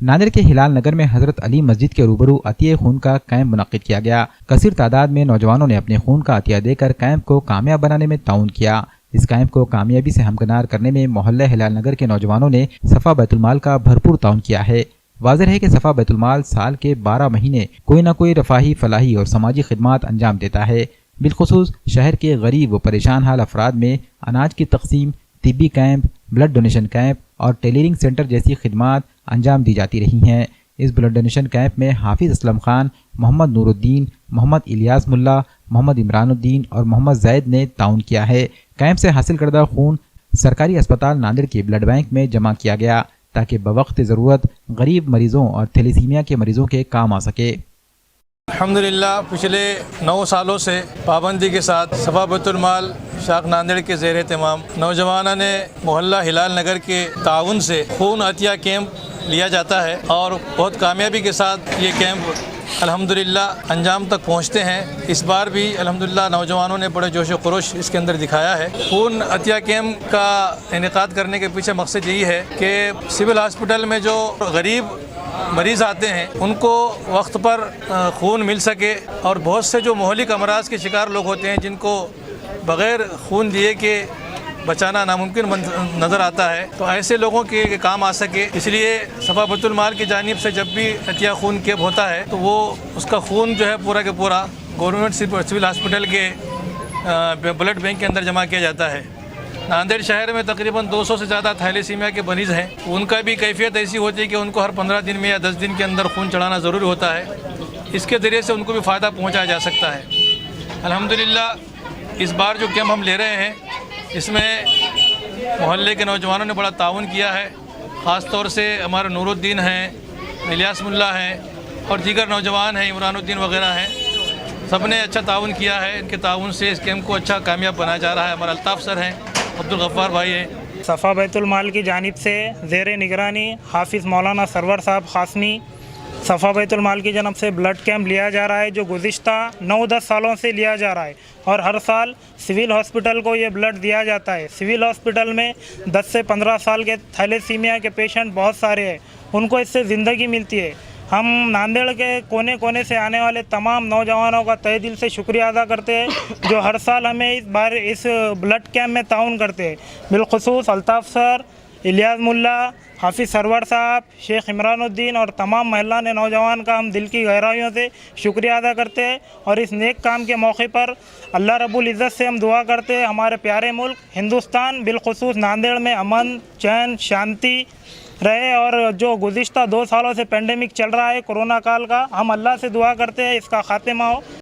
नांदेड़ के हिलाल नगर में हजरत अली मस्जिद के रूबरू अतिया खून का कैंप मुनक्किद किया गया। कसीर तादाद में नौजवानों ने अपने खून का अतिया देकर कैंप को कामयाब बनाने में ताउन किया। इस कैंप को कामयाबी से हमकिनार करने में मोहल्ला हिलाल नगर के नौजवानों ने सफा बैतुलमाल का भरपूर ताउन किया है। वाज़ेह है कि सफा बैतुलमाल साल के 12 महीने कोई न कोई रफाही, फलाही और समाजी खिदमात अंजाम देता है। बिलखुसूस शहर के गरीब व परेशान हाल अफराद में अनाज की तकसीम, तिब्बी कैंप, ब्लड डोनेशन कैंप और टेलरिंग सेंटर जैसी खिदमात अंजाम दी जाती रही हैं। इस ब्लड डोनेशन कैंप में हाफिज असलम खान, मोहम्मद नूरुद्दीन, मोहम्मद इलियास मुल्ला, मोहम्मद इमरानुद्दीन और मोहम्मद जैद ने ताउन किया है। कैंप से हासिल करदा खून सरकारी अस्पताल नांदेड़ के ब्लड बैंक में जमा किया गया ताकि बवक्त ज़रूरत गरीब मरीजों और थैलेसीमिया के मरीजों के काम आ सके। अल्हम्दुलिल्लाह पिछले 9 सालों से पाबंदी के साथ सफा बैतुलमाल शाख नांदेड़ के ज़ेर तमाम नौजवानों ने मोहल्ला हिलाल नगर के ताउन से खून अतिया कैंप लिया जाता है और बहुत कामयाबी के साथ ये कैंप अल्हम्दुलिल्लाह अंजाम तक पहुँचते हैं। इस बार भी अल्हम्दुलिल्लाह नौजवानों ने बड़े जोश व खरोश इसके अंदर दिखाया है। खून अतिया कैंप का इनेकाद करने के पीछे मकसद यही है कि सिविल हॉस्पिटल में जो गरीब मरीज़ आते हैं उनको वक्त पर खून मिल सके और बहुत से जो मोहलिक अमराज के शिकार लोग होते हैं जिनको बग़ैर खून दिए के बचाना नामुमकिन नज़र आता है, तो ऐसे लोगों के काम आ सके, इसलिए सफा बैतुलमाल की जानिब से जब भी अतिया खून कैंप होता है तो वो उसका खून जो है पूरा के पूरा गवर्नमेंट सिविल हॉस्पिटल के ब्लड बैंक के अंदर जमा किया जाता है। नांदेड़ शहर में तकरीबन 200 से ज़्यादा थैलेसीमिया के मरीज़ हैं। उनका भी कैफियत ऐसी होती है कि उनको हर 15 दिन में या 10 दिन के अंदर खून चढ़ाना ज़रूरी होता है। इसके ज़रिए से उनको भी फ़ायदा पहुंचाया जा सकता है। अल्हम्दुलिल्लाह इस बार जो कैंप हम ले रहे हैं इसमें मोहल्ले के नौजवानों ने बड़ा ताउन किया है। ख़ास तौर से हमारे नूरुद्दीन हैं, इलियास मुल्ला हैं और दीगर नौजवान हैं, इमरानुद्दीन वगैरह हैं। सब ने अच्छा ताउन किया है। इनके ताउन से इस कैंप को अच्छा कामयाब बनाया जा रहा है। हमारे अल्ताफ़ सर हैं, अब्दुल गफ्फार भाई हैं। सफ़ा बैतुलमाल की जानिब से ज़ेर निगरानी हाफिज़ मौलाना सरवर साहब ख़ासमी सफ़ा बैतुलमाल की जानब से ब्लड कैंप लिया जा रहा है, जो गुज़िश्ता 9-10 सालों से लिया जा रहा है और हर साल सिविल हॉस्पिटल को ये ब्लड दिया जाता है। सिविल हॉस्पिटल में 10 से 15 साल के थैलेसीमिया के पेशेंट बहुत सारे हैं, उनको इससे ज़िंदगी मिलती है। हम नांदेड़ के कोने कोने से आने वाले तमाम नौजवानों का तहे दिल से शुक्रिया अदा करते हैं जो हर साल हमें इस बार इस ब्लड कैंप में ताउन करते हैं। बिलखुसूस अल्ताफ़ सर, इलियास मुल्ला, हाफिज़ सरवर साहब, शेख इमरानुद्दीन और तमाम महिला ने नौजवान का हम दिल की गहराइयों से शुक्रिया अदा करते हैं और इस नेक काम के मौके पर अल्लाह रब्बुल इज़्ज़त से हम दुआ करते हैं हमारे प्यारे मुल्क हिंदुस्तान बिलखुसूस नांदेड़ में अमन, चैन, शांति रहे। और जो गुज़िश्ता 2 सालों से पेंडेमिक चल रहा है कोरोना काल का, हम अल्लाह से दुआ करते हैं इसका खात्मा हो।